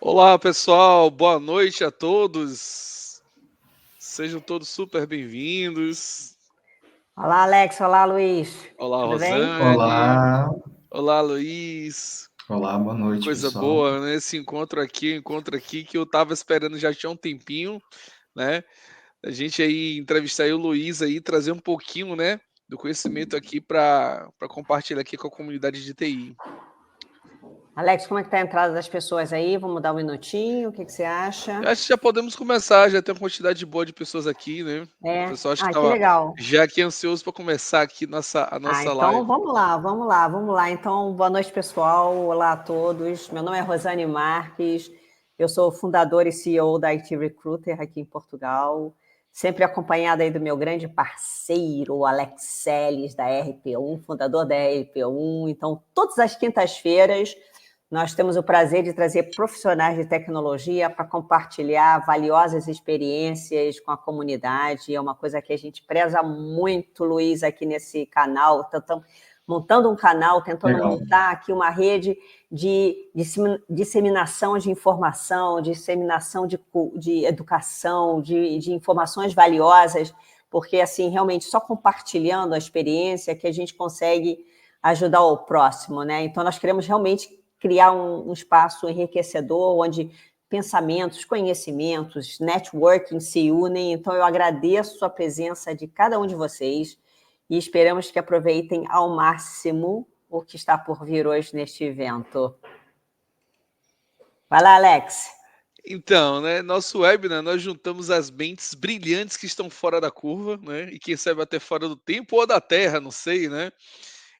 Olá, pessoal, boa noite a todos. Sejam todos super bem-vindos. Olá, Alex. Olá, Luiz. Olá, Tudo bem? Rosane. Olá, Olá, Luiz. olá, boa noite, Coisa pessoal. boa, né? Esse encontro aqui que eu tava esperando já tinha um tempinho, né? A gente aí entrevistar aí o Luiz aí, trazer um pouquinho, né, do conhecimento aqui para compartilhar aqui com a comunidade de TI. Alex, como é que tá a entrada das pessoas aí? Vamos dar um minutinho, o que você acha? Eu acho que já podemos começar, já tem uma quantidade boa de pessoas aqui, né? O É. pessoal acho que Que estava legal. já aqui ansioso para começar aqui a nossa Então live. vamos lá. Então, boa noite, pessoal. Olá a todos. Meu nome é Rosane Marques. Eu sou fundadora e CEO da IT Recruiter aqui em Portugal. Sempre acompanhada aí do meu grande parceiro, o Alex Seles, da RP1, fundador da RP1. Então, todas as quintas-feiras, nós temos o prazer de trazer profissionais de tecnologia para compartilhar valiosas experiências com a comunidade. É uma coisa que a gente preza muito, Luiz, aqui nesse canal. Estamos montando um canal, tentando Legal. montar aqui uma rede de disseminação de informação, disseminação de educação, de informações valiosas, porque, assim, realmente, só compartilhando a experiência que a gente consegue ajudar o próximo, né? Então, nós queremos realmente criar um espaço enriquecedor, onde pensamentos, conhecimentos, networking se unem. Então, eu agradeço a presença de cada um de vocês e esperamos que aproveitem ao máximo o que está por vir hoje neste evento. Vai lá, Alex. Então, né, nosso webinar, nós juntamos as mentes brilhantes que estão fora da curva, né, e quem sabe até fora do tempo ou da Terra, não sei, né.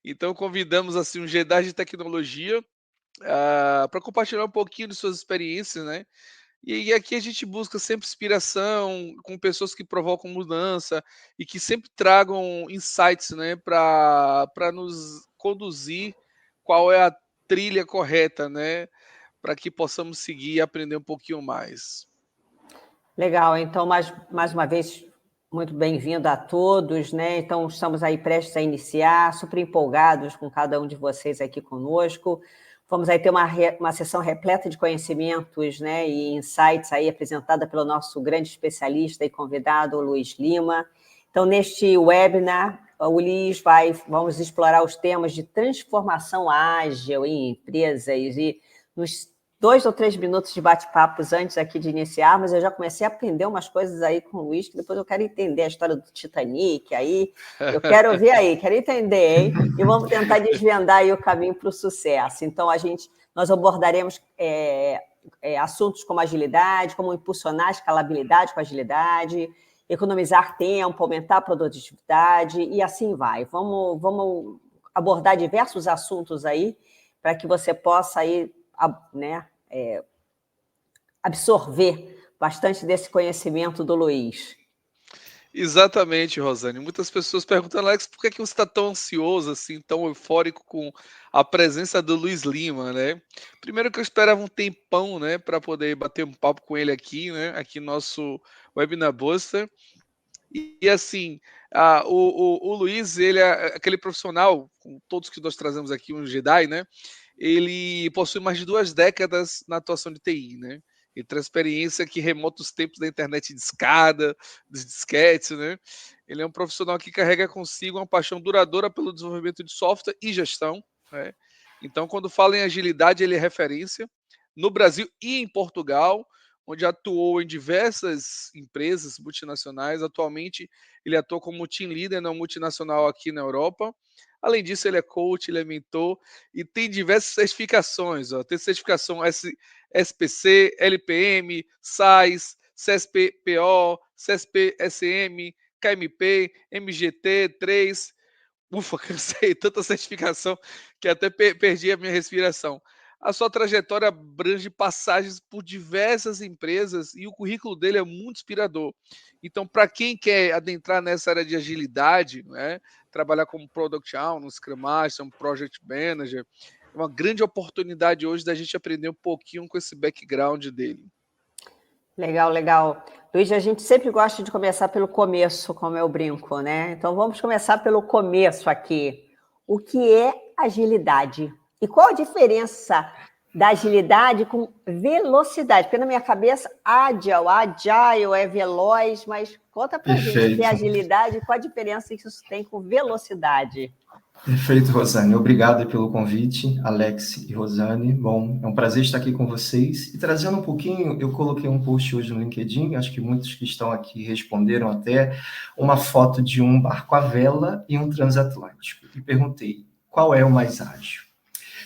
Então convidamos, assim, um Jedi de tecnologia, para compartilhar um pouquinho de suas experiências, né. E aqui a gente busca sempre inspiração com pessoas que provocam mudança e que sempre tragam insights, né, para nos conduzir qual é a trilha correta, né, para que possamos seguir e aprender um pouquinho mais. Legal, então, mais uma vez, muito bem-vindo a todos, né? Então, estamos aí prestes a iniciar, super empolgados com cada um de vocês aqui conosco. Vamos aí ter uma sessão repleta de conhecimentos, né, e insights aí apresentada pelo nosso grande especialista e convidado, o Luiz Lima. Então, neste webinar, o Luiz vamos explorar os temas de transformação ágil em empresas e nos 2 ou 3 minutos de bate-papos antes aqui de iniciar, mas eu já comecei a aprender umas coisas aí com o Luiz, que depois eu quero entender a história do Titanic, aí eu quero ouvir aí, quero entender, hein? E vamos tentar desvendar aí o caminho para o sucesso. Então, nós abordaremos assuntos como agilidade, como impulsionar a escalabilidade com agilidade, economizar tempo, aumentar a produtividade, e assim vai. Vamos abordar diversos assuntos aí, para que você possa aí, né, absorver bastante desse conhecimento do Luiz. Exatamente, Rosane. Muitas pessoas perguntam, Alex, por que que você está tão ansioso, assim, tão eufórico com a presença do Luiz Lima, né? Primeiro que eu esperava um tempão, né, para poder bater um papo com ele aqui, né, aqui no nosso Webinar Buster. E assim, o Luiz, ele é aquele profissional, com todos que nós trazemos aqui, um Jedi, né? Ele possui mais de 2 décadas na atuação de TI, né? Ele traz experiência que remota os tempos da internet de escada, dos disquetes, né? Ele é um profissional que carrega consigo uma paixão duradoura pelo desenvolvimento de software e gestão, né? Então, quando fala em agilidade, ele é referência no Brasil e em Portugal, onde atuou em diversas empresas multinacionais. Atualmente, ele atua como team leader na multinacional aqui na Europa. Além disso, ele é coach, ele é mentor e tem diversas certificações. Ó. Tem certificação SPC, LPM, SAIS, CSPO, CSPSM, KMP, MGT 3. Ufa, cansei, tanta certificação que até perdi a minha respiração. A sua trajetória abrange passagens por diversas empresas e o currículo dele é muito inspirador. Então, para quem quer adentrar nessa área de agilidade, né, trabalhar como Product Owner, Scrum Master, um Project Manager, é uma grande oportunidade hoje da gente aprender um pouquinho com esse background dele. Legal, legal. Luiz, a gente sempre gosta de começar pelo começo, como eu brinco, né? Então vamos começar pelo começo aqui. O que é agilidade? E qual a diferença da agilidade com velocidade, porque na minha cabeça, agile é veloz, mas conta pra gente o que é agilidade e qual a diferença que isso tem com velocidade. Perfeito, Rosane. Obrigado pelo convite, Alex e Rosane. Bom, é um prazer estar aqui com vocês. E trazendo um pouquinho, eu coloquei um post hoje no LinkedIn, acho que muitos que estão aqui responderam até, uma foto de um barco à vela e um transatlântico. E perguntei, qual é o mais ágil?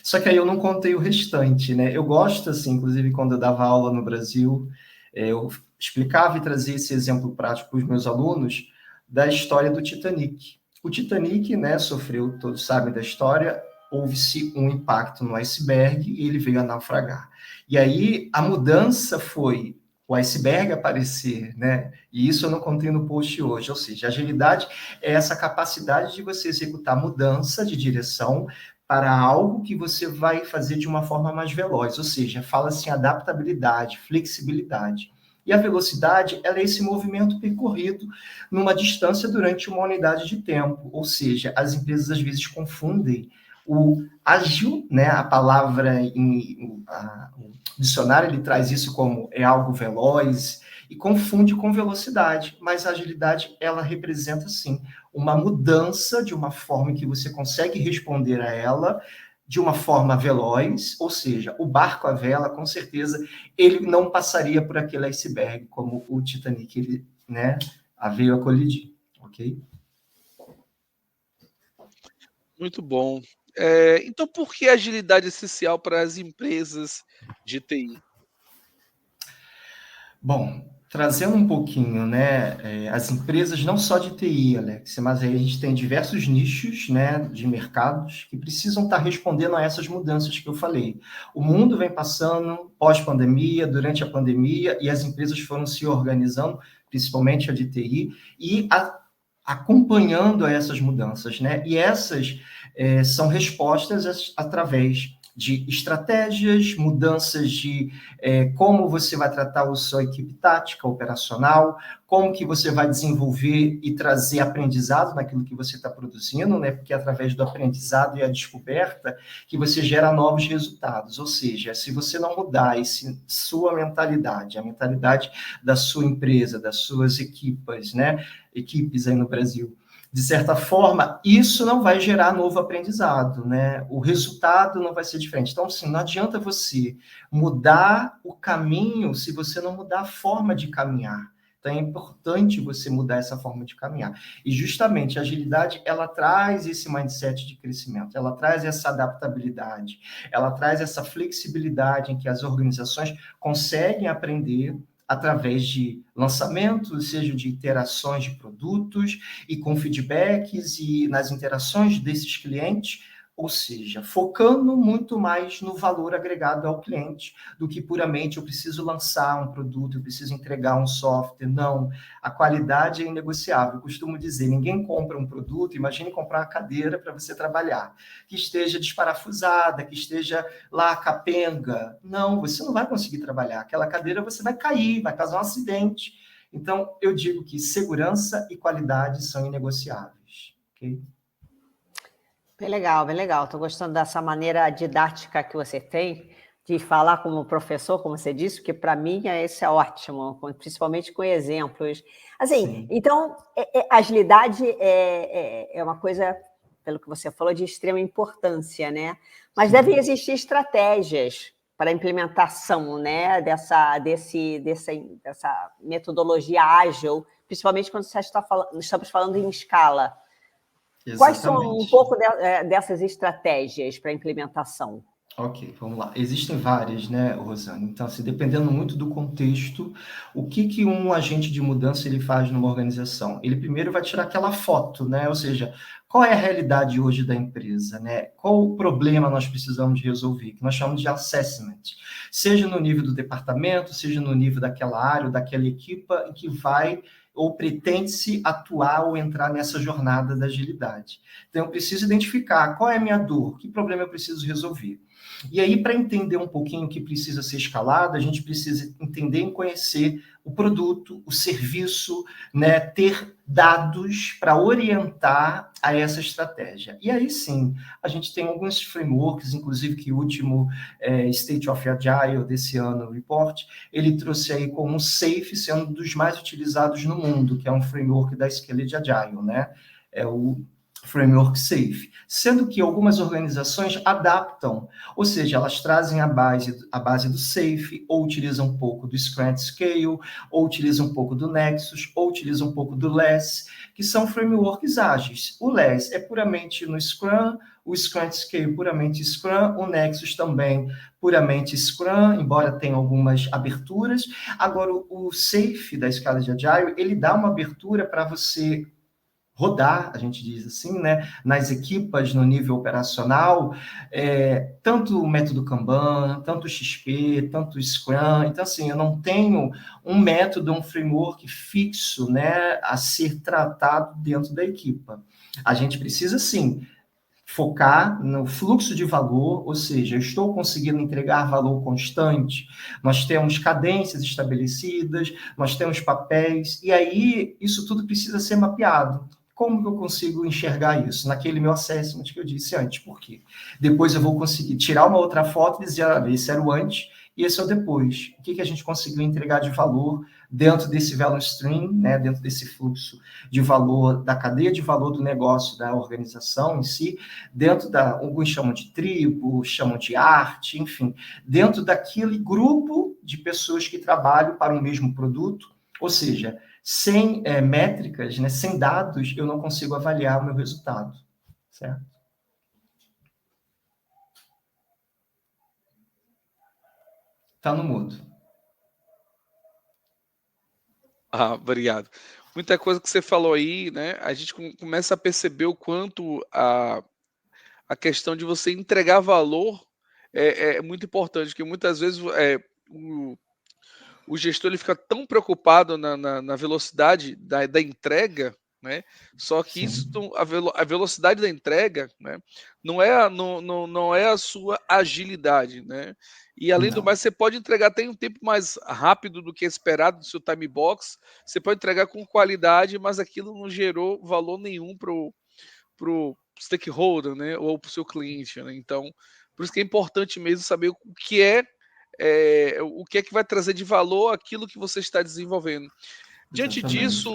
Só que aí eu não contei o restante, né? Eu gosto, assim, inclusive quando eu dava aula no Brasil, eu explicava e trazia esse exemplo prático para os meus alunos da história do Titanic. O Titanic, né, sofreu, todos sabem da história, houve-se um impacto no iceberg e ele veio a naufragar. E aí a mudança foi o iceberg aparecer, né? E isso eu não contei no post hoje, ou seja, a agilidade é essa capacidade de você executar mudança de direção para algo que você vai fazer de uma forma mais veloz, ou seja, fala-se em adaptabilidade, flexibilidade. E a velocidade, ela é esse movimento percorrido numa distância durante uma unidade de tempo, ou seja, as empresas às vezes confundem o ágil, né, a palavra, o dicionário ele traz isso como é algo veloz, e confunde com velocidade, mas a agilidade, ela representa, sim, uma mudança de uma forma que você consegue responder a ela de uma forma veloz, ou seja, o barco à vela, com certeza, ele não passaria por aquele iceberg, como o Titanic, ele, né, veio a colidir, ok? Muito bom. Então, por que a agilidade é essencial para as empresas de TI? Bom, trazendo um pouquinho, né, as empresas não só de TI, Alex, mas aí a gente tem diversos nichos, né, de mercados que precisam estar respondendo a essas mudanças que eu falei. O mundo vem passando pós-pandemia, durante a pandemia, e as empresas foram se organizando, principalmente a de TI, e acompanhando essas mudanças, né? E essas são respostas através de estratégias, mudanças de como você vai tratar a sua equipe tática, operacional, como que você vai desenvolver e trazer aprendizado naquilo que você está produzindo, né? Porque é através do aprendizado e a descoberta que você gera novos resultados. Ou seja, se você não mudar sua mentalidade, a mentalidade da sua empresa, das suas equipes, né? Equipes aí no Brasil, de certa forma, isso não vai gerar novo aprendizado, né? O resultado não vai ser diferente. Então, assim, não adianta você mudar o caminho se você não mudar a forma de caminhar. Então, é importante você mudar essa forma de caminhar. E, justamente, a agilidade, ela traz esse mindset de crescimento, ela traz essa adaptabilidade, ela traz essa flexibilidade em que as organizações conseguem aprender através de lançamentos, seja de interações de produtos e com feedbacks e nas interações desses clientes, ou seja, focando muito mais no valor agregado ao cliente do que puramente eu preciso lançar um produto, eu preciso entregar um software. Não, a qualidade é inegociável. Eu costumo dizer, ninguém compra um produto, imagine comprar uma cadeira para você trabalhar, que esteja desparafusada, que esteja lá capenga. Não, você não vai conseguir trabalhar. Aquela cadeira você vai cair, vai causar um acidente. Então, eu digo que segurança e qualidade são inegociáveis. Ok? Bem legal, bem legal. Estou gostando dessa maneira didática que você tem de falar como professor, como você disse, porque para mim esse é ótimo, principalmente com exemplos. Assim, Sim. então, agilidade é uma coisa, pelo que você falou, de extrema importância, né? Mas Sim. devem existir estratégias para a implementação, né, dessa metodologia ágil, principalmente quando estamos falando em escala. Exatamente. Quais são um pouco dessas estratégias para implementação? Ok, vamos lá. Existem várias, né, Rosane? Então, assim, dependendo muito do contexto, o que um agente de mudança ele faz numa organização? Ele primeiro vai tirar aquela foto, né? Ou seja, qual é a realidade hoje da empresa, né? Qual o problema nós precisamos resolver? Que nós chamamos de assessment. Seja no nível do departamento, seja no nível daquela área, ou daquela equipa em que vai ou pretende-se atuar ou entrar nessa jornada da agilidade. Então, eu preciso identificar qual é a minha dor, que problema eu preciso resolver. E aí, para entender um pouquinho o que precisa ser escalado, a gente precisa entender e conhecer o produto, o serviço, né, ter dados para orientar a essa estratégia. E aí sim, a gente tem alguns frameworks, inclusive que o último State of Agile desse ano, o report, ele trouxe aí como um SAFe sendo um dos mais utilizados no mundo, que é um framework da escala de Agile, né? É o framework SAFe, sendo que algumas organizações adaptam, ou seja, elas trazem a base do SAFe, ou utilizam um pouco do Scrum at Scale, ou utilizam um pouco do Nexus, ou utilizam um pouco do LeSS, que são frameworks ágeis. O LeSS é puramente no Scrum, o Scrum at Scale puramente Scrum, o Nexus também puramente Scrum, embora tenha algumas aberturas. Agora, o SAFe da escala de Agile, ele dá uma abertura para você rodar, a gente diz assim, né, nas equipas no nível operacional, tanto o método Kanban, tanto o XP, tanto o Scrum. Então, assim, eu não tenho um método, um framework fixo, né, a ser tratado dentro da equipa. A gente precisa, sim, focar no fluxo de valor, ou seja, eu estou conseguindo entregar valor constante, nós temos cadências estabelecidas, nós temos papéis, e aí isso tudo precisa ser mapeado. Como que eu consigo enxergar isso? Naquele meu assessment que eu disse antes. Por quê? Depois eu vou conseguir tirar uma outra foto e dizer, olha, esse era o antes e esse é o depois. O que a gente conseguiu entregar de valor dentro desse value stream, né, dentro desse fluxo de valor, da cadeia de valor do negócio, da organização em si, dentro alguns chamam de tribo, chamam de arte, enfim, dentro daquele grupo de pessoas que trabalham para o mesmo produto, ou seja, sem métricas, né, sem dados, eu não consigo avaliar o meu resultado, certo? Tá no mudo. Obrigado. Muita coisa que você falou aí, né? A gente começa a perceber o quanto a questão de você entregar valor é muito importante, porque muitas vezes o gestor ele fica tão preocupado na velocidade da entrega, né? Só que isso, a velocidade da entrega, né? Não é a sua agilidade, né? E além do mais, você pode entregar até um tempo mais rápido do que esperado do seu time box. Você pode entregar com qualidade, mas aquilo não gerou valor nenhum pro stakeholder, né? Ou para o seu cliente, né? Então, por isso que é importante mesmo saber o que é que vai trazer de valor aquilo que você está desenvolvendo. Diante disso,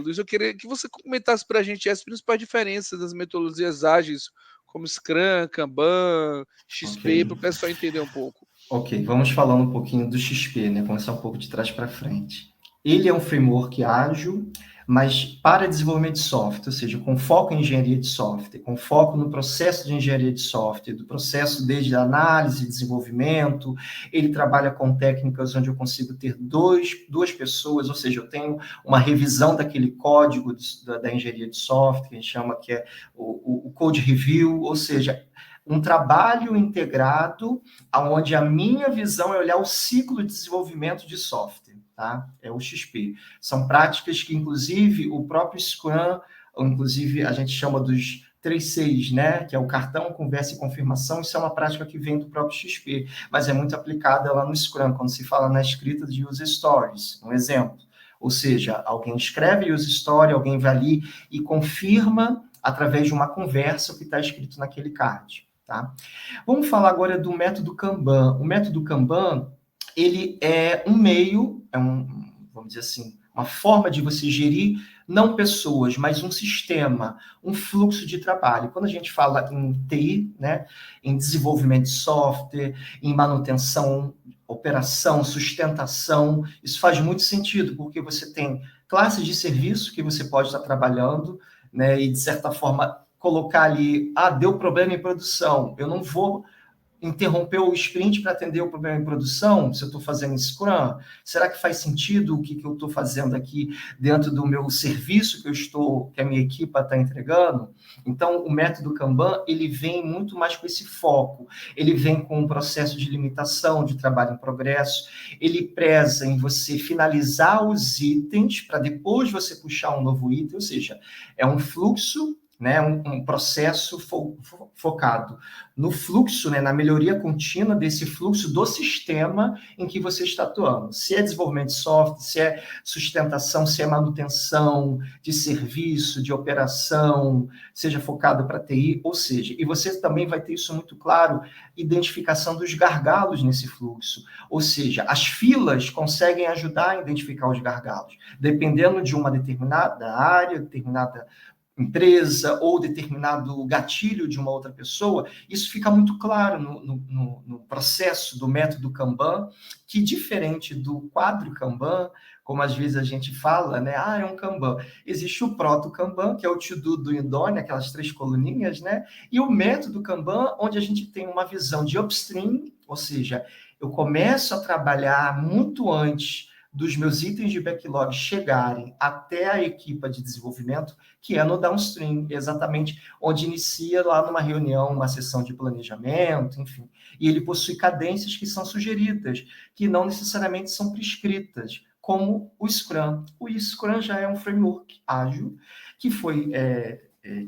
Luiz, eu queria que você comentasse para a gente as principais diferenças das metodologias ágeis, como Scrum, Kanban, XP, para o pessoal entender um pouco. Ok, vamos falar um pouquinho do XP, né? Começar um pouco de trás para frente. Ele é um framework ágil, mas para desenvolvimento de software, ou seja, com foco em engenharia de software, com foco no processo de engenharia de software, do processo desde análise e desenvolvimento. Ele trabalha com técnicas onde eu consigo ter duas pessoas, ou seja, eu tenho uma revisão daquele código da engenharia de software, que a gente chama que é o code review, ou seja, um trabalho integrado, onde a minha visão é olhar o ciclo de desenvolvimento de software. Tá? É o XP. São práticas que, inclusive, o próprio Scrum, inclusive, a gente chama dos 3 Cs, né? Que é o cartão, conversa e confirmação. Isso é uma prática que vem do próprio XP, mas é muito aplicada lá no Scrum, quando se fala na escrita de user stories. Um exemplo. Ou seja, alguém escreve user story, alguém vai ali e confirma através de uma conversa o que está escrito naquele card. Tá? Vamos falar agora do método Kanban. O método Kanban, ele é um meio, vamos dizer assim, uma forma de você gerir não pessoas, mas um sistema, um fluxo de trabalho. Quando a gente fala em TI, né, em desenvolvimento de software, em manutenção, operação, sustentação, isso faz muito sentido, porque você tem classes de serviço que você pode estar trabalhando, né, e de certa forma colocar ali, deu problema em produção, eu não vou interromper o sprint para atender o problema em produção, se eu estou fazendo Scrum, será que faz sentido o que eu estou fazendo aqui dentro do meu serviço que a minha equipa está entregando? Então, o método Kanban, ele vem muito mais com esse foco, ele vem com um processo de limitação, de trabalho em progresso, ele preza em você finalizar os itens para depois você puxar um novo item, ou seja, é um fluxo né, um processo focado no fluxo, né, na melhoria contínua desse fluxo do sistema em que você está atuando. Se é desenvolvimento de software, se é sustentação, se é manutenção de serviço, de operação, seja focado para TI, ou seja, e você também vai ter isso muito claro, identificação dos gargalos nesse fluxo, ou seja, as filas conseguem ajudar a identificar os gargalos, dependendo de uma determinada área, determinada empresa ou determinado gatilho de uma outra pessoa, isso fica muito claro no processo do método Kanban, que diferente do quadro Kanban, como às vezes a gente fala, né? Ah, é um Kanban. Existe o proto-Kanban, que é o to-do, do e done, aquelas 3 coluninhas, né? E o método Kanban, onde a gente tem uma visão de upstream, ou seja, eu começo a trabalhar muito antes dos meus itens de backlog chegarem até a equipe de desenvolvimento, que é no downstream, exatamente onde inicia lá numa reunião, uma sessão de planejamento, enfim. E ele possui cadências que são sugeridas, que não necessariamente são prescritas, como o Scrum. O Scrum já é um framework ágil que foi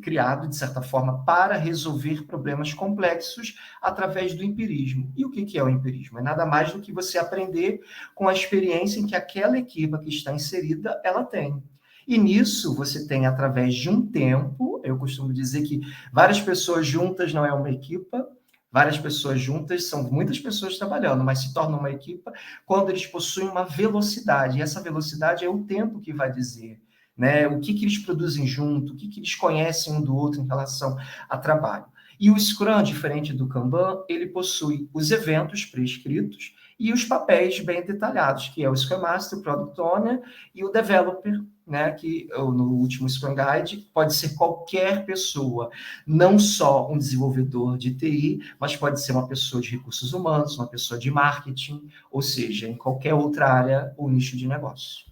criado, de certa forma, para resolver problemas complexos através do empirismo. E o que é o empirismo? É nada mais do que você aprender com a experiência em que aquela equipe que está inserida, ela tem. E nisso você tem, através de um tempo, eu costumo dizer que várias pessoas juntas não é uma equipa, várias pessoas juntas são muitas pessoas trabalhando, mas se torna uma equipa quando eles possuem uma velocidade, e essa velocidade é o tempo que vai dizer, né? O que eles produzem junto, o que eles conhecem um do outro em relação a trabalho. E o Scrum, diferente do Kanban, ele possui os eventos prescritos e os papéis bem detalhados, que é o Scrum Master, o Product Owner e o Developer, né, que no último Scrum Guide pode ser qualquer pessoa, não só um desenvolvedor de TI, mas pode ser uma pessoa de recursos humanos, uma pessoa de marketing, ou seja, em qualquer outra área ou nicho de negócio.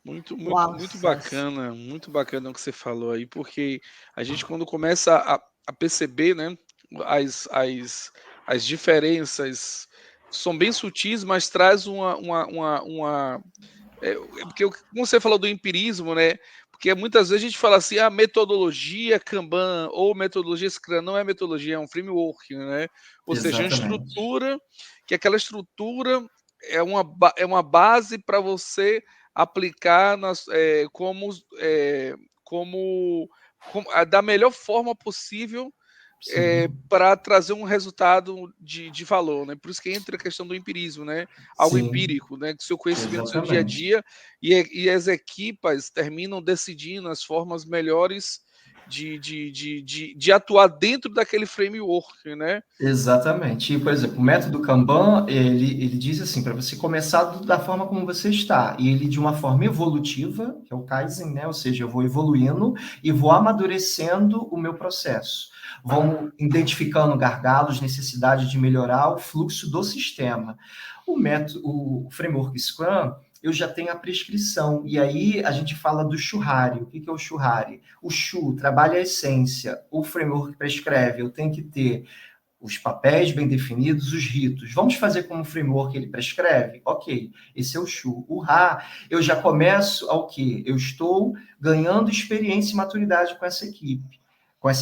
Muito muito bacana o que você falou aí, porque a gente quando começa a perceber, né, as diferenças são bem sutis, mas traz porque como você falou do empirismo, né, porque muitas vezes a gente fala assim, a metodologia Kanban ou metodologia Scrum, não é metodologia, é um framework, né, ou seja, é uma Exatamente. estrutura, que aquela estrutura é uma base para você aplicar da melhor forma possível Sim, para trazer um resultado de valor, né? Por isso que entra a questão do empirismo, né? Algo sim, empírico, né? Do seu conhecimento do seu dia a exatamente. dia e as equipas terminam decidindo as formas melhores de atuar dentro daquele framework, né? Exatamente. E, por exemplo, o método Kanban, ele diz assim, para você começar da forma como você está, e ele de uma forma evolutiva, que é o Kaizen, né? Ou seja, eu vou evoluindo e vou amadurecendo o meu processo. Vamos identificando gargalos, necessidade de melhorar o fluxo do sistema. O framework Scrum, eu já tenho a prescrição, e aí a gente fala do Shuhari. O que é o Shuhari? O Shu trabalha a essência, o framework prescreve, eu tenho que ter os papéis bem definidos, os ritos. Vamos fazer como o framework ele prescreve? Ok, esse é o Shu. O Ra, eu já começo ao quê? Eu estou ganhando experiência e maturidade com essa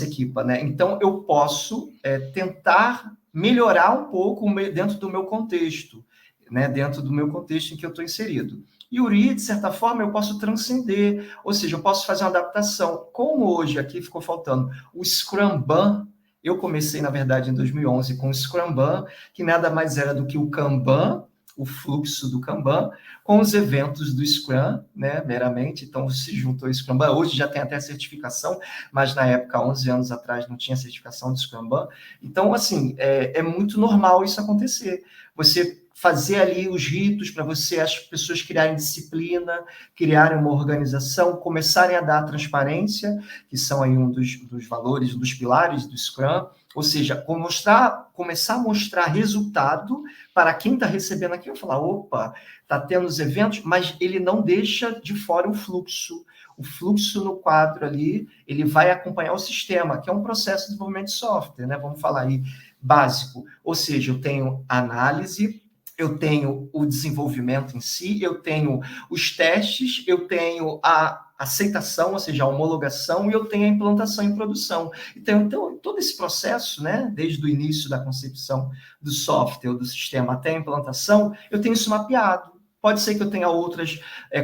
equipa, né? Então, eu posso tentar melhorar um pouco dentro do meu contexto, né? Dentro do meu contexto em que eu estou inserido. E o Uri, de certa forma, eu posso transcender, ou seja, eu posso fazer uma adaptação. Como hoje aqui ficou faltando o Scrumban, eu comecei, na verdade, em 2011 com o Scrumban, que nada mais era do que o Kanban, o fluxo do Kanban, com os eventos do Scrum, né, meramente. Então, se juntou o Scrumban. Hoje já tem até certificação, mas na época, 11 anos atrás, não tinha certificação do Scrumban. Então, assim, é muito normal isso acontecer. Você fazer ali os ritos para você, as pessoas criarem disciplina, criarem uma organização, começarem a dar transparência, que são aí um dos valores, dos pilares do Scrum, ou seja, começar a mostrar resultado para quem está recebendo aquilo, falar, opa, está tendo os eventos, mas ele não deixa de fora o fluxo. O fluxo no quadro ali, ele vai acompanhar o sistema, que é um processo de desenvolvimento de software, né? Vamos falar aí básico. Ou seja, eu tenho análise, eu tenho o desenvolvimento em si, eu tenho os testes, eu tenho a aceitação, ou seja, a homologação, e eu tenho a implantação em produção. Então todo esse processo, né, desde o início da concepção do software, do sistema, até a implantação, eu tenho isso mapeado. Pode ser que eu tenha outras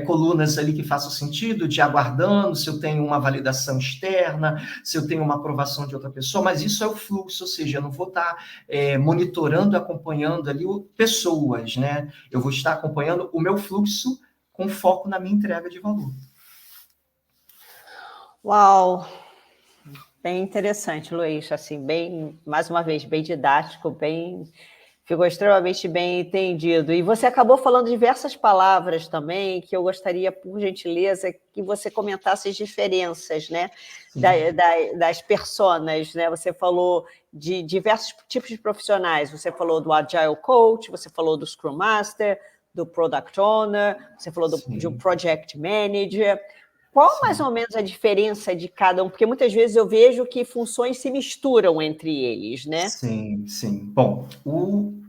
colunas ali que façam sentido, de aguardando, se eu tenho uma validação externa, se eu tenho uma aprovação de outra pessoa, mas isso é o fluxo, ou seja, eu não vou estar monitorando, acompanhando ali pessoas, né? Eu vou estar acompanhando o meu fluxo com foco na minha entrega de valor. Uau! Bem interessante, Luiz. Assim, mais uma vez, bem didático, ficou extremamente bem entendido. E você acabou falando diversas palavras também, que eu gostaria, por gentileza, que você comentasse as diferenças, né, das personas, né? Você falou de diversos tipos de profissionais. Você falou do Agile Coach, você falou do Scrum Master, do Product Owner, você falou de um Project Manager. Qual mais ou menos a diferença de cada um? Porque muitas vezes eu vejo que funções se misturam entre eles, né? Sim. Bom,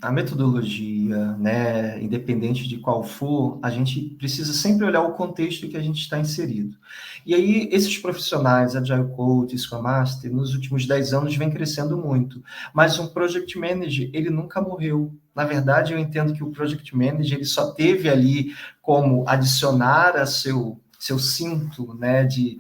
a metodologia, né, independente de qual for, a gente precisa sempre olhar o contexto que a gente está inserido. E aí, esses profissionais, Agile Coach, Scrum Master, nos últimos 10 anos vem crescendo muito. Mas um Project Manager, ele nunca morreu. Na verdade, eu entendo que o Project Manager ele só teve ali como adicionar a seu cinto, né, de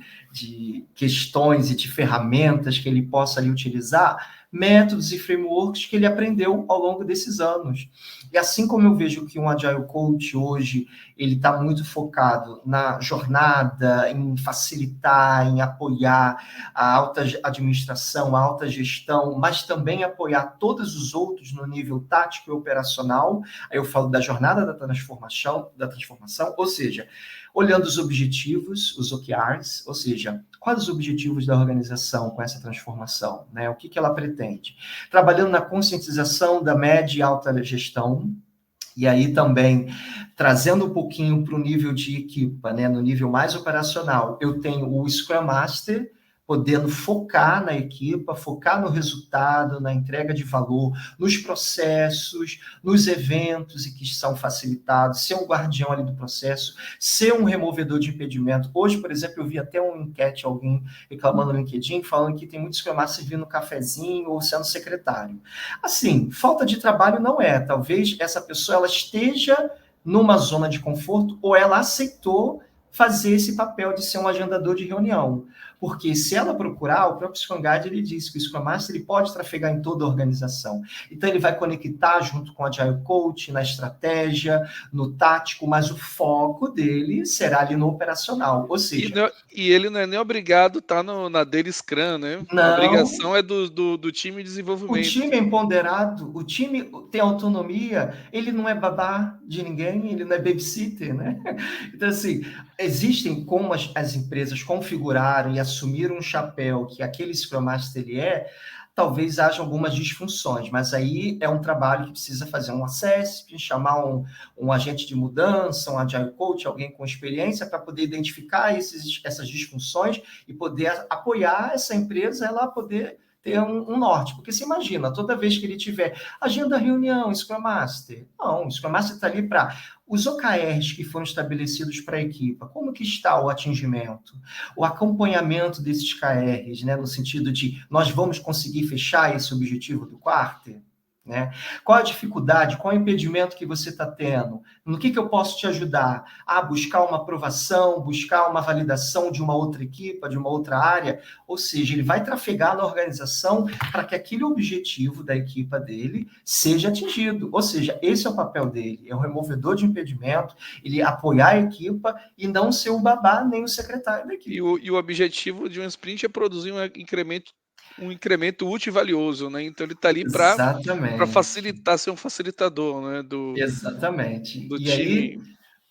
questões e de ferramentas que ele possa ali utilizar, métodos e frameworks que ele aprendeu ao longo desses anos. E assim como eu vejo que um Agile Coach hoje, ele está muito focado na jornada, em facilitar, em apoiar a alta administração, a alta gestão, mas também apoiar todos os outros no nível tático e operacional. Aí eu falo da jornada da transformação, ou seja, olhando os objetivos, os OKRs, ou seja, quais os objetivos da organização com essa transformação, né? O que ela pretende? Trabalhando na conscientização da média e alta gestão, e aí também trazendo um pouquinho para o nível de equipa, né? No nível mais operacional, eu tenho o Scrum Master, podendo focar na equipa, focar no resultado, na entrega de valor, nos processos, nos eventos e que são facilitados, ser um guardião ali do processo, ser um removedor de impedimento. Hoje, por exemplo, eu vi até uma enquete, alguém reclamando no LinkedIn, falando que tem muitos Scrum Master servindo cafezinho ou sendo secretário. Assim, falta de trabalho não é. Talvez essa pessoa ela esteja numa zona de conforto ou ela aceitou fazer esse papel de ser um agendador de reunião. Porque se ela procurar, o próprio Scrum Guide, ele diz que o Scrum Master ele pode trafegar em toda a organização. Então, ele vai conectar junto com o Agile Coach, na estratégia, no tático, mas o foco dele será ali no operacional. Ou seja... E ele não é nem obrigado a estar na Daily Scrum, né? Não, a obrigação é do time de desenvolvimento. O time é empoderado, o time tem autonomia, ele não é babá de ninguém, ele não é babysitter, né? Então, assim, existem como as empresas configuraram e assumiram um chapéu que aquele Scrum Master ele talvez haja algumas disfunções, mas aí é um trabalho que precisa fazer um assessment, chamar um agente de mudança, um Agile Coach, alguém com experiência, para poder identificar essas disfunções e poder apoiar essa empresa, ela poder ter um norte. Porque você imagina, toda vez que ele tiver agenda, reunião, Scrum Master. Não, o Scrum Master está ali para os OKRs que foram estabelecidos para a equipa. Como que está o atingimento? O acompanhamento desses KRs, né, no sentido de nós vamos conseguir fechar esse objetivo do quarter? Né? Qual a dificuldade, qual o impedimento que você está tendo? No que eu posso te ajudar? Buscar uma aprovação, buscar uma validação de uma outra equipa, de uma outra área? Ou seja, ele vai trafegar na organização para que aquele objetivo da equipa dele seja atingido. Ou seja, esse é o papel dele, é o removedor de impedimento, ele apoiar a equipa e não ser o babá nem o secretário da equipe. E o objetivo de um sprint é produzir um incremento útil e valioso, né? Então ele está ali para facilitar, ser um facilitador, né? Exatamente. Do time.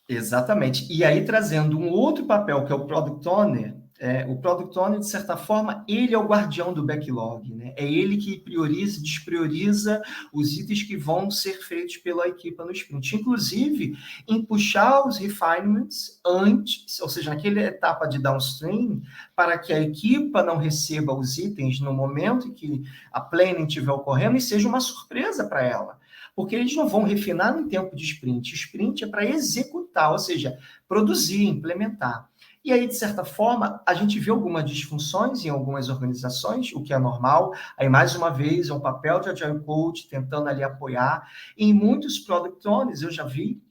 Exatamente. E aí, trazendo um outro papel, que é o Product Owner, o Product Owner, de certa forma, ele é o guardião do backlog, né? É ele que prioriza, desprioriza os itens que vão ser feitos pela equipa no sprint. Inclusive, em puxar os refinements antes, ou seja, naquela etapa de downstream, para que a equipa não receba os itens no momento em que a planning estiver ocorrendo e seja uma surpresa para ela. Porque eles não vão refinar no tempo de sprint. O sprint é para executar, ou seja, produzir, implementar. E aí, de certa forma, a gente vê algumas disfunções em algumas organizações, o que é normal. Aí, mais uma vez, é um papel de Agile Coach tentando ali apoiar. E em muitos Product Owners, eu já vi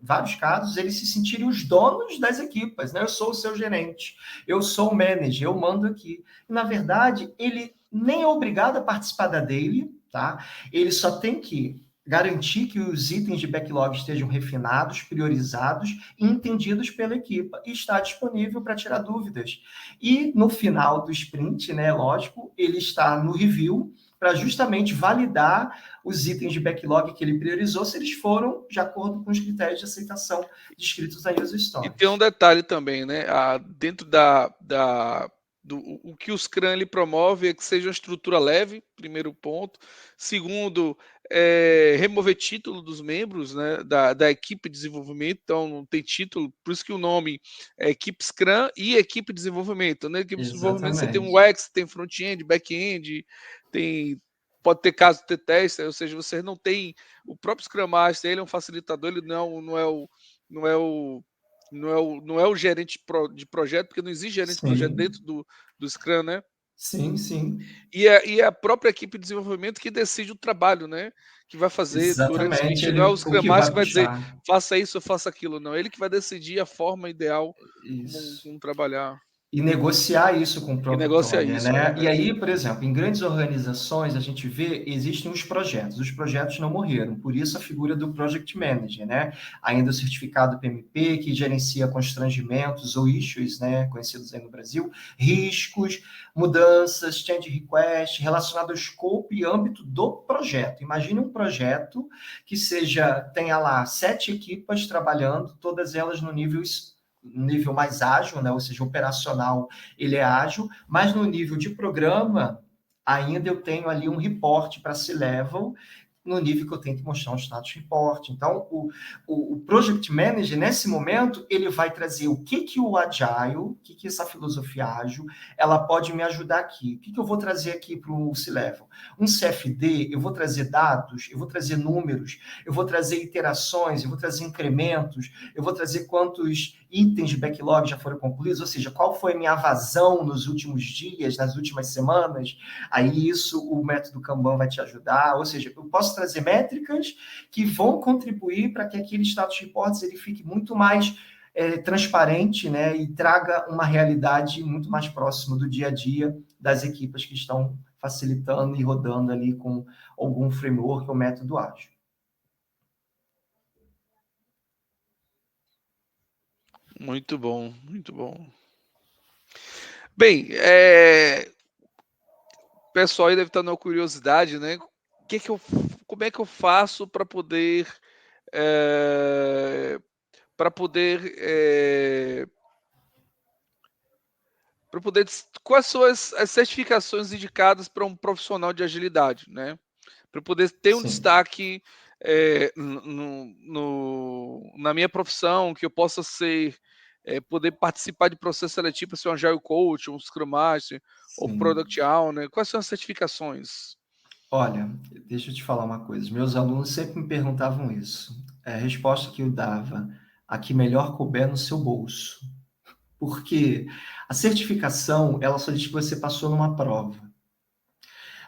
vários casos, eles se sentirem os donos das equipas, né? Eu sou o seu gerente, eu sou o manager, eu mando aqui. E, na verdade, ele nem é obrigado a participar da daily, tá? Ele só tem que garantir que os itens de backlog estejam refinados, priorizados e entendidos pela equipa e está disponível para tirar dúvidas. E no final do sprint, né, lógico, ele está no review para justamente validar os itens de backlog que ele priorizou, se eles foram de acordo com os critérios de aceitação descritos aí nos E stories. tem um detalhe também, né? Dentro o que o Scrum ele promove é que seja uma estrutura leve, primeiro ponto. Segundo, remover título dos membros, né, da equipe de desenvolvimento, então não tem título, por isso que o nome é equipe Scrum e equipe de desenvolvimento. Né? Equipe de desenvolvimento você tem um Exatamente. UX, tem front-end, back-end, pode ter caso de ter teste, ou seja, você não tem o próprio Scrum Master, ele é um facilitador, ele não é o não é o gerente de projeto, porque não existe gerente de projeto Sim, dentro do Scrum, né? sim, sim. E a própria equipe de desenvolvimento que decide o trabalho, né? Que vai fazer durante o Exatamente, sprint. Não é o o Scrum que vai Master que vai dizer puxar. faça isso ou faça aquilo, não. Ele que vai decidir a forma ideal Isso. como trabalhar E negociar isso com o e Product negociar Owner, isso. né? E aí, por exemplo, em grandes organizações, a gente vê, existem os projetos. Os projetos não morreram, por isso a figura do Project Manager, né? Ainda o certificado PMP, que gerencia constrangimentos ou issues, né? Conhecidos aí no Brasil, riscos, mudanças, change request, relacionado ao escopo e âmbito do projeto. Imagine um projeto que tenha lá 7 equipas trabalhando, todas elas no nível mais ágil, né? Ou seja, operacional, ele é ágil, mas no nível de programa, ainda eu tenho ali um report para C-Level, no nível que eu tenho que mostrar um status report. Então, o Project Manager, nesse momento, ele vai trazer o que o Agile, o que essa filosofia ágil, ela pode me ajudar aqui. O que eu vou trazer aqui para o C-Level? Um CFD, eu vou trazer dados, eu vou trazer números, eu vou trazer iterações, eu vou trazer incrementos, eu vou trazer quantos itens de backlog já foram concluídos, ou seja, qual foi a minha vazão nos últimos dias, nas últimas semanas. Aí isso o método Kanban vai te ajudar, ou seja, eu posso trazer métricas que vão contribuir para que aquele status reports ele fique muito mais transparente, né, e traga uma realidade muito mais próxima do dia a dia das equipes que estão facilitando e rodando ali com algum framework ou método ágil. Muito bom, muito bom. Bem, o pessoal aí deve estar na curiosidade, né? Como é que eu faço para poder é, para poder quais são as certificações indicadas para um profissional de agilidade, né? Para poder ter um Sim. destaque na minha profissão, que eu possa poder participar de processo seletivo, ser um Agile Coach, um Scrum Master ou Sim. Product Owner. Quais são as certificações? Olha, deixa eu te falar uma coisa. Meus alunos sempre me perguntavam isso. A resposta que eu dava, a que melhor couber no seu bolso. Porque a certificação, ela só diz que você passou numa prova.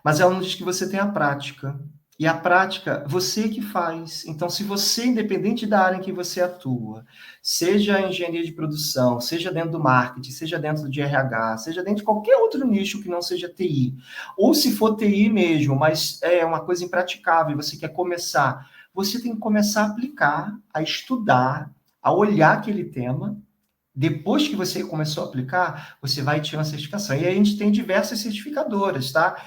Mas ela não diz que você tem a prática. E a prática, você que faz. Então, se você, independente da área em que você atua, seja engenharia de produção, seja dentro do marketing, seja dentro de RH, seja dentro de qualquer outro nicho que não seja TI, ou se for TI mesmo, mas é uma coisa impraticável, você quer começar, você tem que começar a aplicar, a estudar, a olhar aquele tema. Depois que você começou a aplicar, você vai tirar uma certificação. E aí a gente tem diversas certificadoras, tá?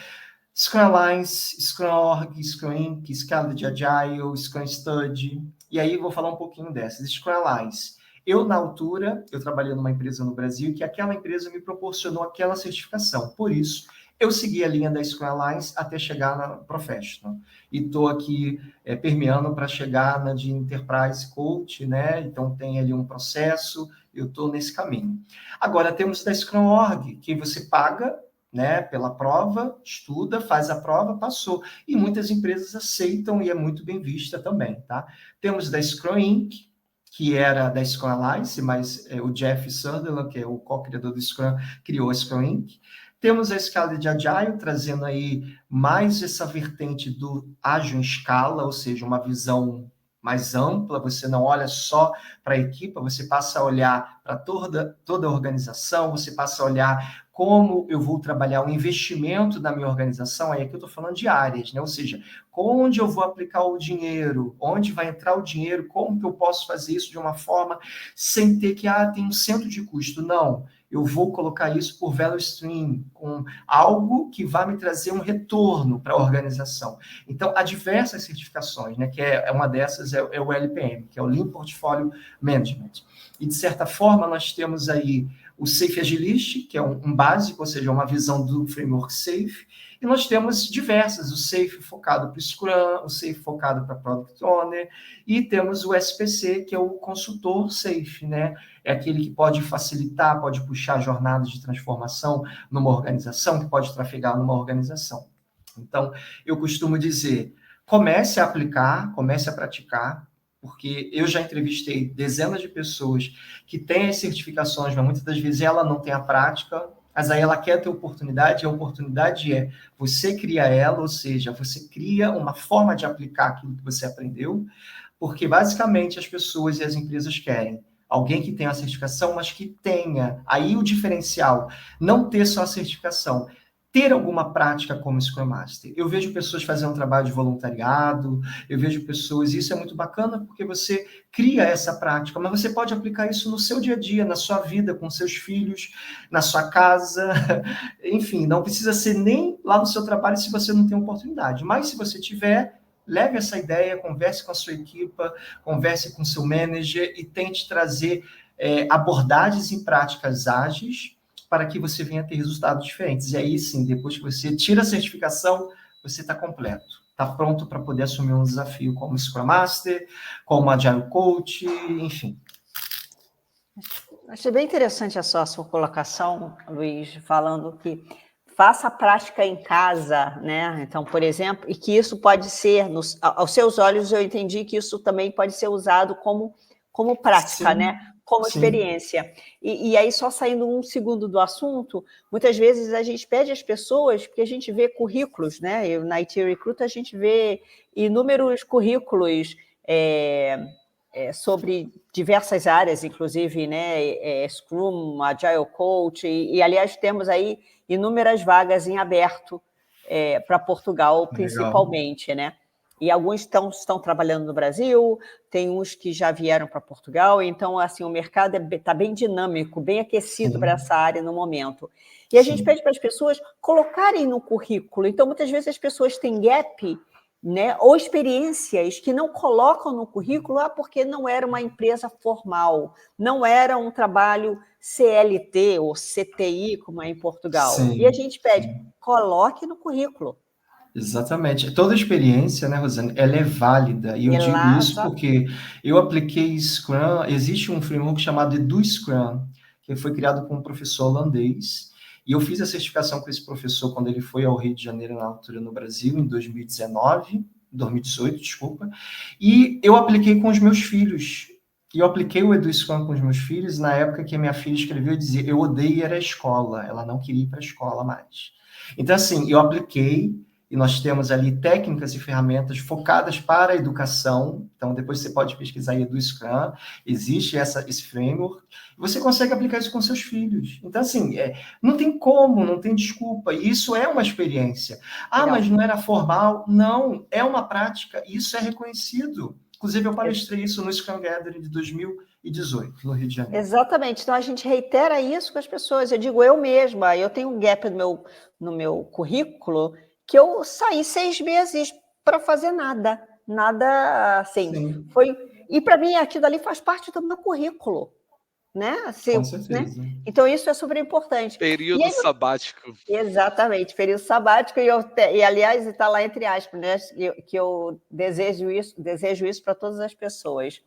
Scrum Alliance, Scrum Org, Scrum Inc., Escala de Agile, Scrum Study. E aí eu vou falar um pouquinho dessas. Scrum Alliance. Eu, na altura, eu trabalhei numa empresa no Brasil que aquela empresa me proporcionou aquela certificação. Por isso, eu segui a linha da Scrum Alliance até chegar na Professional. E estou aqui permeando para chegar na de Enterprise Coach, né? Então, tem ali um processo, eu estou nesse caminho. Agora, temos da Scrum Org, que você paga, né, pela prova, estuda, faz a prova, passou. E muitas empresas aceitam e é muito bem vista também, tá? Temos da Scrum Inc., que era da Scrum Alliance, mas o Jeff Sutherland, que é o co-criador do Scrum, criou a Scrum Inc. Temos a escala de Agile, trazendo aí mais essa vertente do ágil em escala, ou seja, uma visão mais ampla, você não olha só para a equipe, você passa a olhar para toda a organização, você passa a olhar como eu vou trabalhar o investimento da minha organização, aí aqui eu estou falando de áreas, né? Ou seja, onde eu vou aplicar o dinheiro, onde vai entrar o dinheiro, como que eu posso fazer isso de uma forma sem ter que, tem um centro de custo. Não, eu vou colocar isso por value stream, com algo que vai me trazer um retorno para a organização. Então, há diversas certificações, né? Que uma dessas é o LPM, que é o Lean Portfolio Management. E, de certa forma, nós temos aí o Safe Agilist, que é um básico, ou seja, uma visão do framework Safe, e nós temos diversas, o Safe focado para o Scrum, o Safe focado para Product Owner, e temos o SPC, que é o consultor Safe, né? É aquele que pode facilitar, pode puxar jornadas de transformação numa organização, que pode trafegar numa organização. Então, eu costumo dizer, comece a aplicar, comece a praticar, porque eu já entrevistei dezenas de pessoas que têm as certificações, mas muitas das vezes ela não tem a prática, mas aí ela quer ter oportunidade, e a oportunidade é você cria ela, ou seja, você cria uma forma de aplicar aquilo que você aprendeu, porque basicamente as pessoas e as empresas querem alguém que tenha a certificação, mas que tenha aí o diferencial, não ter só a certificação, ter alguma prática como Scrum Master. Eu vejo pessoas fazendo trabalho de voluntariado, eu vejo pessoas, e isso é muito bacana porque você cria essa prática, mas você pode aplicar isso no seu dia a dia, na sua vida, com seus filhos, na sua casa, enfim, não precisa ser nem lá no seu trabalho se você não tem oportunidade, mas se você tiver, leve essa ideia, converse com a sua equipa, converse com o seu manager e tente trazer abordagens e práticas ágeis para que você venha ter resultados diferentes. E aí, sim, depois que você tira a certificação, você está completo. Está pronto para poder assumir um desafio como Scrum Master, como Agile Coach, enfim. Achei bem interessante a sua colocação, Luiz, falando que faça a prática em casa, né? Então, por exemplo, e que isso pode ser, aos seus olhos, eu entendi que isso também pode ser usado como prática, sim, né? Como sim, experiência. E aí, só saindo um segundo do assunto, muitas vezes a gente pede às pessoas, porque a gente vê currículos, né? Na IT Recruit a gente vê inúmeros currículos sobre diversas áreas, inclusive, né? Scrum, Agile Coach, e aliás, temos aí inúmeras vagas em aberto para Portugal, principalmente, legal, né? E alguns estão trabalhando no Brasil, tem uns que já vieram para Portugal, então, assim, o mercado está bem dinâmico, bem aquecido para essa área no momento. E a gente pede para as pessoas colocarem no currículo. Então, muitas vezes as pessoas têm gap, né, ou experiências que não colocam no currículo, porque não era uma empresa formal, não era um trabalho CLT ou CTI, como é em Portugal. Sim, e a gente pede, coloque no currículo. Exatamente. Toda experiência, né, Rosane, ela é válida. E eu digo isso porque eu apliquei Scrum, existe um framework chamado Edu Scrum, que foi criado por um professor holandês, e eu fiz a certificação com esse professor quando ele foi ao Rio de Janeiro, na altura, no Brasil, em 2018, desculpa, e eu apliquei com os meus filhos. E eu apliquei o Edu Scrum com os meus filhos, na época que a minha filha escreveu e dizia, eu odeio ir à escola, ela não queria ir para a escola mais. Então, assim, eu apliquei, e nós temos ali técnicas e ferramentas focadas para a educação. Então, depois você pode pesquisar aí do Scrum, existe esse framework, e você consegue aplicar isso com seus filhos. Então, assim, não tem como, não tem desculpa, e isso é uma experiência. Legal. Mas não era formal? Não, é uma prática, e isso é reconhecido. Inclusive, eu palestrei isso no Scrum Gathering de 2018, no Rio de Janeiro. Exatamente. Então, a gente reitera isso com as pessoas. Eu digo, eu mesma, eu tenho um gap no meu currículo, que eu saí 6 meses para fazer nada assim. Sim. E para mim aquilo ali faz parte do meu currículo, né? Assim, com certeza. Né? Então isso é super importante. Período sabático. Exatamente, período sabático, e aliás está lá entre aspas, né? Que eu desejo isso para todas as pessoas.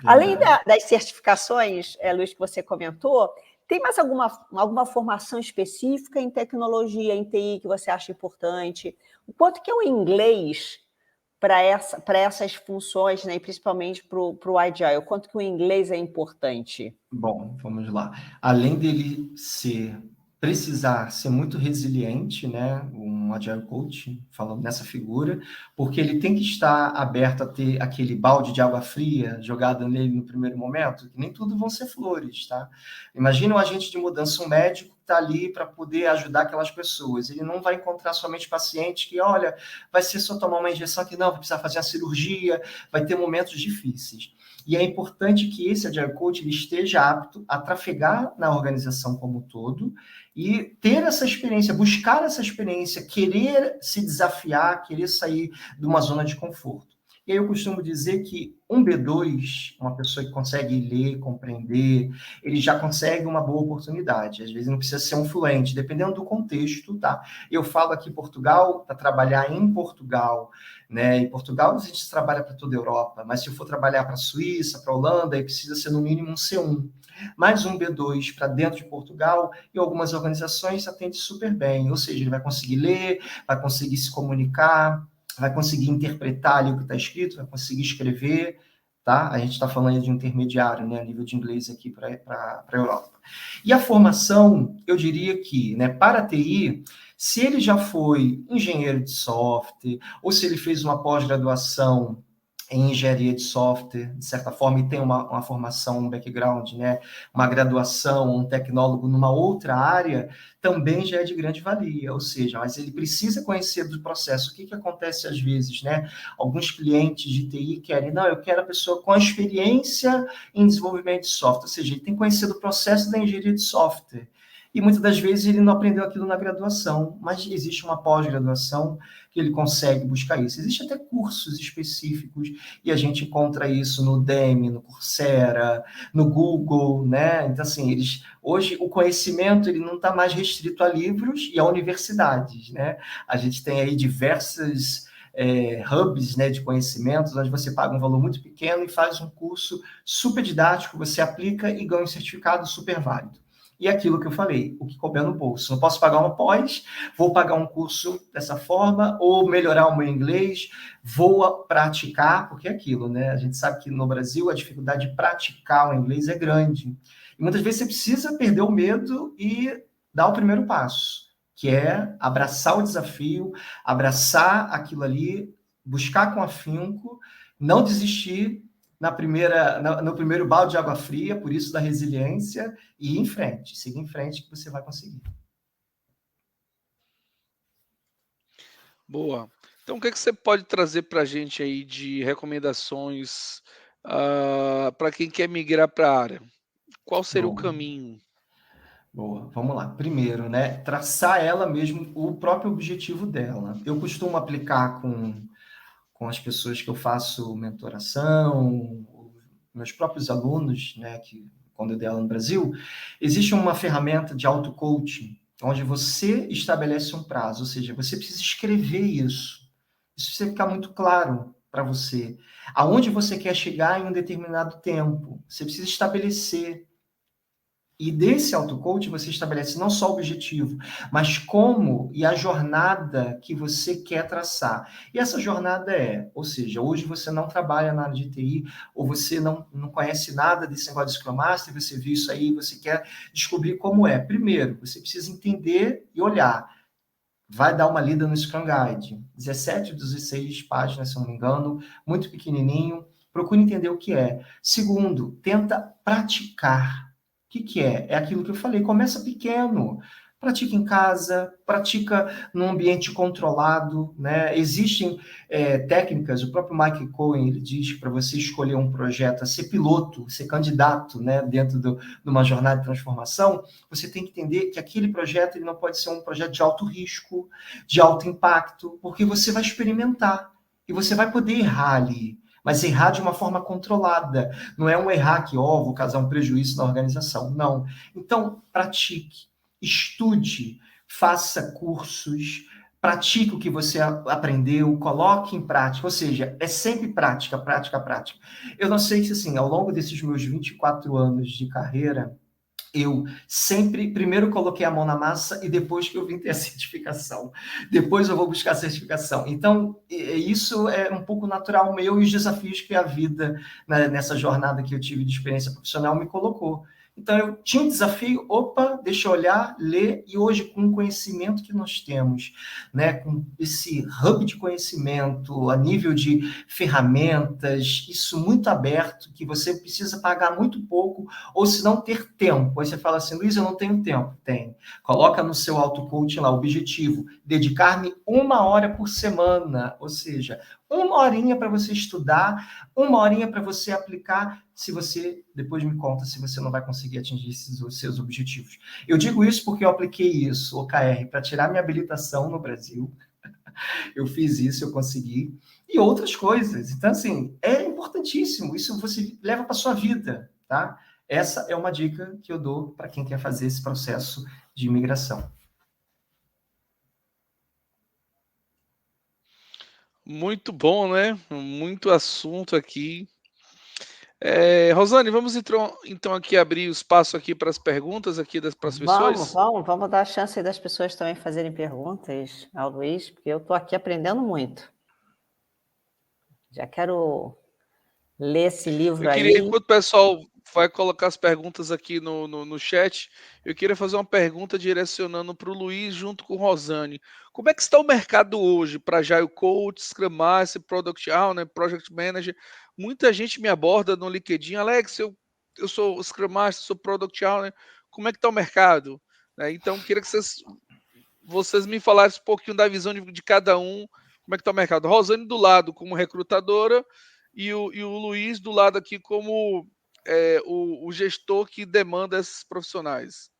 Além das certificações, Luiz, que você comentou, tem mais alguma formação específica em tecnologia, em TI, que você acha importante? O quanto que o inglês para essas funções, né, e principalmente para o Agile? O quanto que o inglês é importante? Bom, vamos lá. Além dele precisar ser muito resiliente, né, um Agile Coach, falando nessa figura, porque ele tem que estar aberto a ter aquele balde de água fria jogado nele no primeiro momento, que nem tudo vão ser flores, tá? Imagina um agente de mudança, um médico que está ali para poder ajudar aquelas pessoas. Ele não vai encontrar somente pacientes que, olha, vai ser só tomar uma injeção aqui, não, vai precisar fazer a cirurgia, vai ter momentos difíceis. E é importante que esse Agile Coach ele esteja apto a trafegar na organização como um todo e ter essa experiência, buscar essa experiência, querer se desafiar, querer sair de uma zona de conforto. E aí eu costumo dizer que um B2, uma pessoa que consegue ler, compreender, ele já consegue uma boa oportunidade. Às vezes não precisa ser um fluente, dependendo do contexto, tá? Eu falo aqui Portugal, para trabalhar em Portugal, né? Em Portugal a gente trabalha para toda a Europa, mas se eu for trabalhar para a Suíça, para a Holanda, aí precisa ser no mínimo um C1. Mais um B2 para dentro de Portugal, e algumas organizações atendem super bem, ou seja, ele vai conseguir ler, vai conseguir se comunicar, vai conseguir interpretar ali o que está escrito, vai conseguir escrever, tá? A gente está falando de um intermediário, né, a nível de inglês aqui para a Europa. E a formação, eu diria que, né, para a TI, se ele já foi engenheiro de software, ou se ele fez uma pós-graduação em engenharia de software, de certa forma, e tem uma formação, um background, né, uma graduação, um tecnólogo numa outra área, também já é de grande valia, ou seja, mas ele precisa conhecer do processo. O que acontece às vezes, né? Alguns clientes de TI querem, não, eu quero a pessoa com a experiência em desenvolvimento de software, ou seja, ele tem que conhecer do processo da engenharia de software. E muitas das vezes ele não aprendeu aquilo na graduação, mas existe uma pós-graduação que ele consegue buscar isso. Existem até cursos específicos, e a gente encontra isso no Udemy, no Coursera, no Google, né? Então, assim, hoje o conhecimento ele não está mais restrito a livros e a universidades, né? A gente tem aí diversas hubs, né, de conhecimentos, onde você paga um valor muito pequeno e faz um curso super didático, você aplica e ganha um certificado super válido. E aquilo que eu falei, o que couber no bolso. Não posso pagar uma pós, vou pagar um curso dessa forma, ou melhorar o meu inglês, vou praticar, porque é aquilo, né? A gente sabe que no Brasil a dificuldade de praticar o inglês é grande. E muitas vezes você precisa perder o medo e dar o primeiro passo, que é abraçar o desafio, abraçar aquilo ali, buscar com afinco, não desistir no primeiro balde de água fria, por isso da resiliência, e ir em frente, seguir em frente que você vai conseguir. Boa. Então, o que você pode trazer para a gente aí de recomendações para quem quer migrar para a área? Qual seria o Boa. caminho? Boa, vamos lá. Primeiro, né, traçar ela mesmo, o próprio objetivo dela. Eu costumo aplicar com as pessoas que eu faço mentoração, meus próprios alunos, né, que quando eu dei aula no Brasil, existe uma ferramenta de auto-coaching, onde você estabelece um prazo, ou seja, você precisa escrever isso. Isso precisa ficar muito claro para você. Aonde você quer chegar em um determinado tempo. Você precisa estabelecer. E desse auto-coach você estabelece não só o objetivo, mas como e a jornada que você quer traçar. E essa jornada ou seja, hoje você não trabalha na área de TI, ou você não conhece nada desse negócio de Scrum Master, você viu isso aí, você quer descobrir como é. Primeiro, você precisa entender e olhar. Vai dar uma lida no Scrum Guide, 17 dos 16 páginas, se não me engano, muito pequenininho. Procure entender o que é. Segundo, tenta praticar. O que é? É aquilo que eu falei, começa pequeno. Pratica em casa, pratica num ambiente controlado, né? Existem técnicas, o próprio Mike Cohen ele diz que para você escolher um projeto, ser piloto, ser candidato, né, dentro de uma jornada de transformação, você tem que entender que aquele projeto ele não pode ser um projeto de alto risco, de alto impacto, porque você vai experimentar e você vai poder errar ali, mas errar de uma forma controlada. Não é um errar que, vou causar um prejuízo na organização. Não. Então, pratique, estude, faça cursos, pratique o que você aprendeu, coloque em prática, ou seja, é sempre prática, prática, prática. Eu não sei se, assim, ao longo desses meus 24 anos de carreira, eu sempre, primeiro coloquei a mão na massa e depois que eu vim ter a certificação. Depois eu vou buscar a certificação. Então, isso é um pouco natural meu e os desafios que a vida, né, nessa jornada que eu tive de experiência profissional, me colocou. Então, eu tinha um desafio, opa, deixa eu olhar, ler, e hoje, com o conhecimento que nós temos, né, com esse hub de conhecimento, a nível de ferramentas, isso muito aberto, que você precisa pagar muito pouco, ou se não ter tempo. Aí você fala assim, Luiz, eu não tenho tempo. Tem. Coloca no seu auto-coaching lá, objetivo, dedicar-me 1 hora por semana, ou seja, 1 horinha para você estudar, 1 horinha para você aplicar, se você, depois me conta se você não vai conseguir atingir os seus objetivos. Eu digo isso porque eu apliquei isso, OKR, para tirar minha habilitação no Brasil. Eu fiz isso, eu consegui. E outras coisas. Então, assim, é importantíssimo. Isso você leva para sua vida, tá? Essa é uma dica que eu dou para quem quer fazer esse processo de imigração. Muito bom, né? Muito assunto aqui. Rosane, vamos então aqui abrir o espaço aqui para as perguntas aqui para as pessoas? Vamos dar a chance das pessoas também fazerem perguntas ao Luiz, porque eu estou aqui aprendendo muito. Já quero ler esse livro Eu queria, aí. enquanto o pessoal vai colocar as perguntas aqui no chat, eu queria fazer uma pergunta direcionando para o Luiz junto com o Rosane. Como é que está o mercado hoje para Agile Coach, Scrum Master, Product Owner, Project Manager? Muita gente me aborda no LinkedIn, Alex, eu sou Scrum Master, sou Product Owner, como é que está o mercado? Então, queria que vocês me falassem um pouquinho da visão de cada um, como é que está o mercado. Rosane do lado como recrutadora e o Luiz do lado aqui como o gestor que demanda esses profissionais.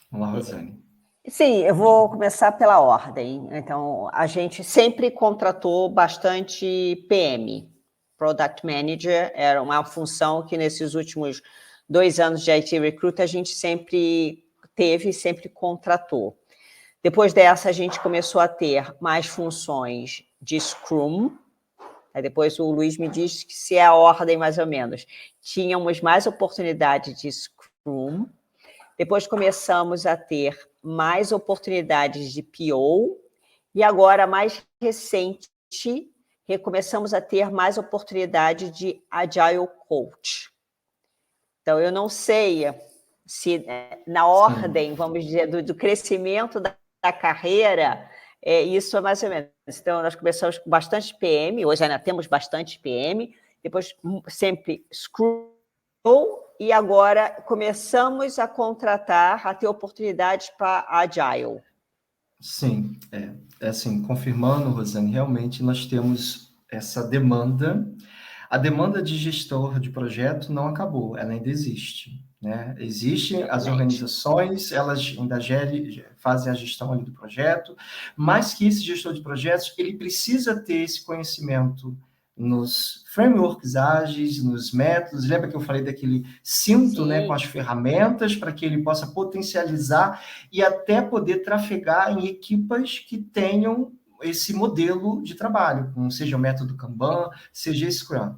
Vamos lá, Rosane. Sim, eu vou começar pela ordem. Então, a gente sempre contratou bastante PM. Product Manager era uma função que nesses últimos 2 anos de IT Recruit a gente sempre teve, sempre contratou. Depois dessa, a gente começou a ter mais funções de Scrum. Aí depois o Luiz me diz que se é a ordem mais ou menos. Tínhamos mais oportunidade de Scrum. Depois começamos a ter mais oportunidades de PO. E agora, mais recente, recomeçamos a ter mais oportunidade de Agile Coach. Então, eu não sei se na ordem, vamos dizer, do crescimento da carreira, isso é mais ou menos. Então, nós começamos com bastante PM, hoje ainda temos bastante PM, depois sempre Scrum, e agora começamos a contratar, a ter oportunidades para Agile. Sim, assim, confirmando, Rosane, realmente nós temos essa demanda. A demanda de gestor de projeto não acabou, ela ainda existe, né? Existem as organizações, elas ainda fazem a gestão ali do projeto, mas que esse gestor de projetos, ele precisa ter esse conhecimento nos frameworks ágeis, nos métodos. Lembra que eu falei daquele cinto, né, com as ferramentas para que ele possa potencializar e até poder trafegar em equipas que tenham esse modelo de trabalho, seja o método Kanban, seja Scrum.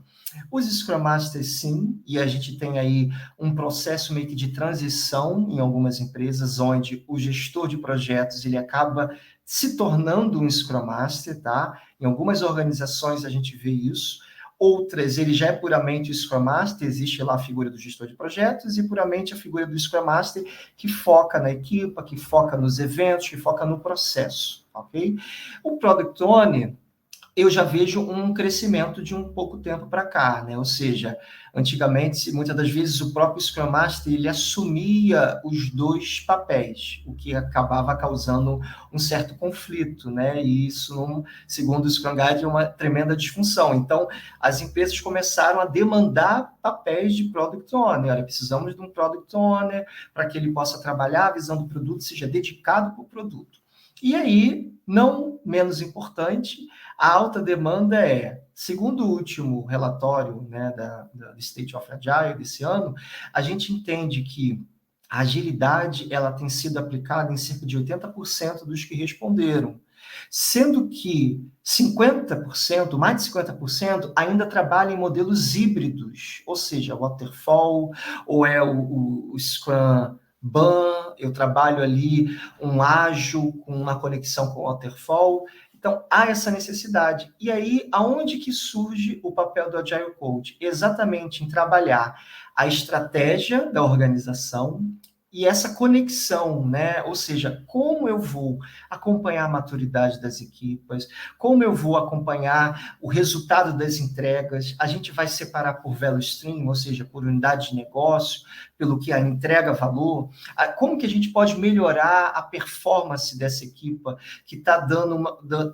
Os Scrum Masters, sim, e a gente tem aí um processo meio que de transição em algumas empresas, onde o gestor de projetos, ele acaba se tornando um Scrum Master, tá? Em algumas organizações a gente vê isso, outras ele já é puramente o Scrum Master, existe lá a figura do gestor de projetos e puramente a figura do Scrum Master que foca na equipa, que foca nos eventos, que foca no processo, ok? O Product Owner, eu já vejo um crescimento de um pouco tempo para cá, né? Ou seja, antigamente, muitas das vezes, o próprio Scrum Master, ele assumia os dois papéis, o que acabava causando um certo conflito, né? E isso, segundo o Scrum Guide, é uma tremenda disfunção. Então, as empresas começaram a demandar papéis de Product Owner. Olha, precisamos de um Product Owner para que ele possa trabalhar a visão do produto, seja dedicado para o produto. E aí, não menos importante, a alta demanda segundo o último relatório, né, da State of Agile desse ano, a gente entende que a agilidade ela tem sido aplicada em cerca de 80% dos que responderam. sendo que 50%, mais de 50%, ainda trabalha em modelos híbridos, ou seja, waterfall, ou é o Scrum Ban, eu trabalho ali um ágil com uma conexão com o waterfall. Então, há essa necessidade. E aí, aonde que surge o papel do Agile Coach? Exatamente em trabalhar a estratégia da organização e essa conexão, né? Ou seja, como eu vou acompanhar a maturidade das equipes, como eu vou acompanhar o resultado das entregas. A gente vai separar por value stream, ou seja, por unidade de negócio, pelo que a entrega valor. Como que a gente pode melhorar a performance dessa equipa que está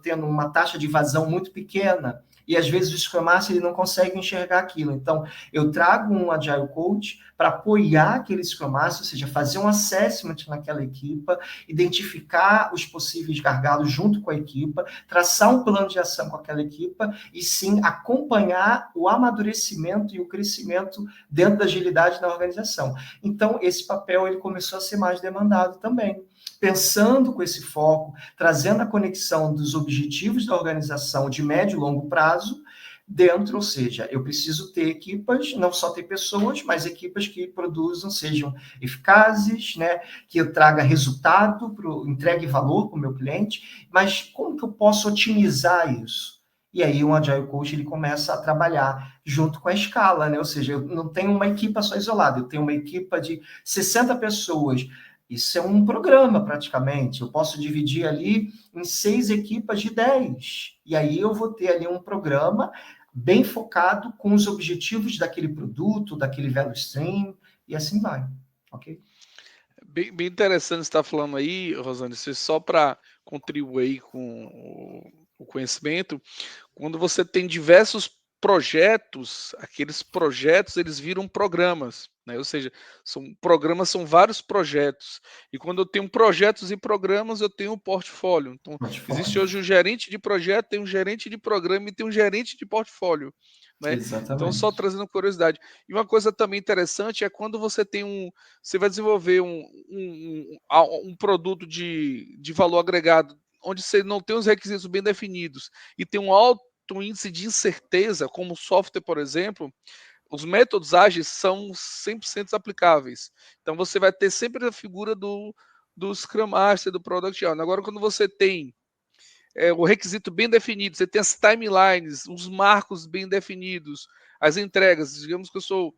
tendo uma taxa de vazão muito pequena? E às vezes o Scrum Master ele não consegue enxergar aquilo. Então, eu trago um Agile Coach para apoiar aquele Scrum Master, ou seja, fazer um assessment naquela equipa, identificar os possíveis gargalos junto com a equipa, traçar um plano de ação com aquela equipa e sim acompanhar o amadurecimento e o crescimento dentro da agilidade na organização. Então, esse papel ele começou a ser mais demandado também. Pensando com esse foco, trazendo a conexão dos objetivos da organização de médio e longo prazo dentro, ou seja, eu preciso ter equipas, não só ter pessoas, mas equipas que produzam, sejam eficazes, né, que eu traga resultado, entregue valor para o meu cliente, mas como que eu posso otimizar isso? E aí o Agile Coach ele começa a trabalhar junto com a escala, né? Ou seja, eu não tenho uma equipa só isolada, eu tenho uma equipa de 60 pessoas. Isso é um programa, praticamente. Eu posso dividir ali em 6 equipas de 10. E aí eu vou ter ali um programa bem focado com os objetivos daquele produto, daquele value stream, e assim vai. Ok? Bem interessante você estar falando aí, Rosane, só para contribuir com o conhecimento, quando você tem diversos projetos, aqueles projetos eles viram programas, né? Ou seja, programas são vários projetos. E quando eu tenho projetos e programas, eu tenho um portfólio. Então, existe Portfólio. hoje um gerente de projeto, tem um gerente de programa e tem um gerente de portfólio, né? Então, só Exatamente. trazendo curiosidade. E uma coisa também interessante é quando você vai desenvolver um produto de valor agregado, onde você não tem os requisitos bem definidos e tem um alto índice de incerteza, como o software, por exemplo, os métodos ágeis são 100% aplicáveis. Então, você vai ter sempre a figura do Scrum Master, do Product Owner. Agora, quando você tem o requisito bem definido, você tem as timelines, os marcos bem definidos, as entregas. Digamos que eu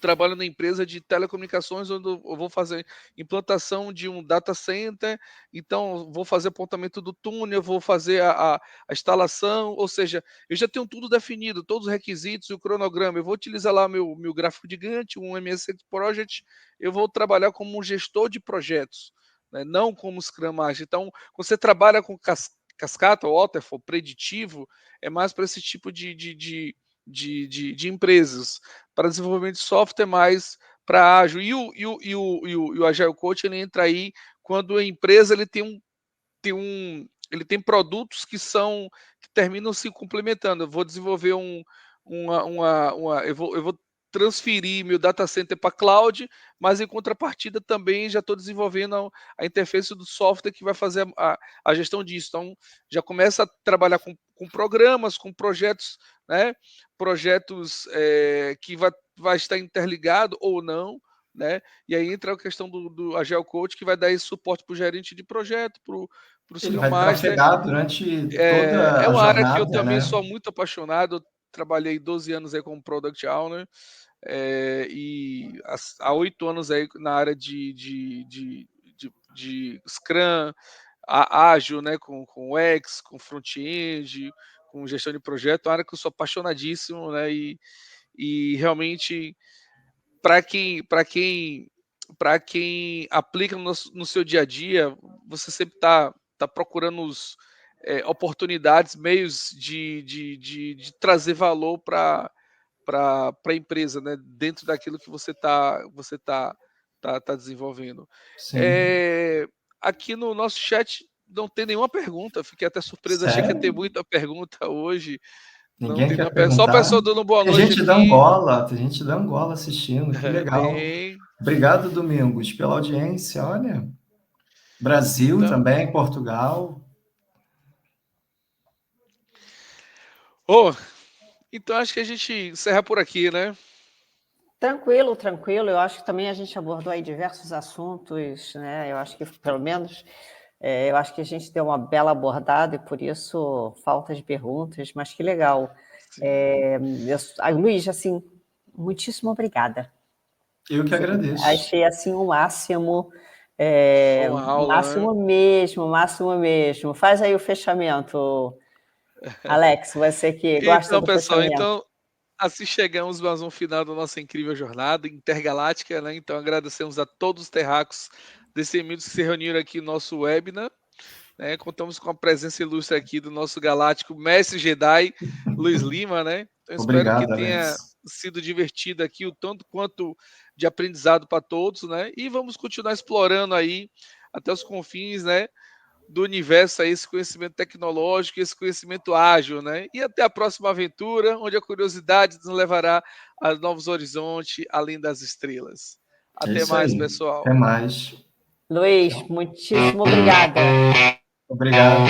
trabalho na empresa de telecomunicações, onde eu vou fazer implantação de um data center, então vou fazer apontamento do túnel, vou fazer a instalação, ou seja, eu já tenho tudo definido, todos os requisitos e o cronograma. Eu vou utilizar lá meu gráfico de Gantt, um MS Project, eu vou trabalhar como um gestor de projetos, né, não como Scrum Master. Então, quando você trabalha com cascata, waterfall, preditivo, é mais para esse tipo de empresas. Para desenvolvimento de software, mais para ágil. E o Agile Coach ele entra aí quando a empresa ele tem produtos que terminam se complementando. Eu vou desenvolver eu vou transferir meu data center para cloud, mas em contrapartida também já estou desenvolvendo a interface do software que vai fazer a gestão disso. Então, já começa a trabalhar com programas, com projetos, né? Projetos que vai estar interligado ou não, né? E aí entra a questão do Agile Coach, que vai dar esse suporte para o gerente de projeto, para o Ele Scrum vai Master. trafegar durante É toda a uma área que eu jornada, também né? sou muito apaixonado. Eu trabalhei 12 anos aí como Product Owner, e há 8 anos aí na área de Scrum, ágil, né, com UX, com front-end, com gestão de projeto, é uma área que eu sou apaixonadíssimo, né, e realmente para quem aplica no seu dia a dia, você sempre tá procurando oportunidades, meios de trazer valor para a empresa, né? Dentro daquilo que você tá desenvolvendo. Sim. É, aqui no nosso chat não tem nenhuma pergunta, fiquei até surpreso, achei que ia ter Sério? muita pergunta hoje. Não Ninguém tem quer nenhuma pergunta. Só o perguntar? pessoal dando boa Tem noite gente da aqui. Angola, tem gente da Angola assistindo, que legal. Tem. Obrigado, Domingos, pela audiência, olha. Brasil Então, também, Portugal. Oh, então acho que a gente encerra por aqui, né? Tranquilo, tranquilo. Eu acho que também a gente abordou aí diversos assuntos, né? Eu acho que, pelo menos, eu acho que a gente deu uma bela abordada e, por isso, falta de perguntas, mas que legal. Luiz, assim, muitíssimo obrigada. Eu que agradeço. Achei, assim, o máximo, Foi uma aula, né? o máximo mesmo. Faz aí o fechamento, Alex, você que gosta Então, do pessoal, fechamento. assim chegamos mais um final da nossa incrível jornada intergaláctica, né? Então agradecemos a todos os terráqueos destemidos que se reuniram aqui no nosso webinar, né? Contamos com a presença ilustre aqui do nosso galáctico mestre Jedi, Luiz Lima, né? Então espero que Obrigado, tenha Alex. sido divertido aqui, o tanto quanto de aprendizado para todos, né? E vamos continuar explorando aí até os confins, né, do universo aí, esse conhecimento tecnológico, esse conhecimento ágil, né? E até a próxima aventura, onde a curiosidade nos levará a novos horizontes, além das estrelas. É Até isso mais, aí. Até pessoal. mais. Luiz, Tchau. muitíssimo obrigada. Obrigado.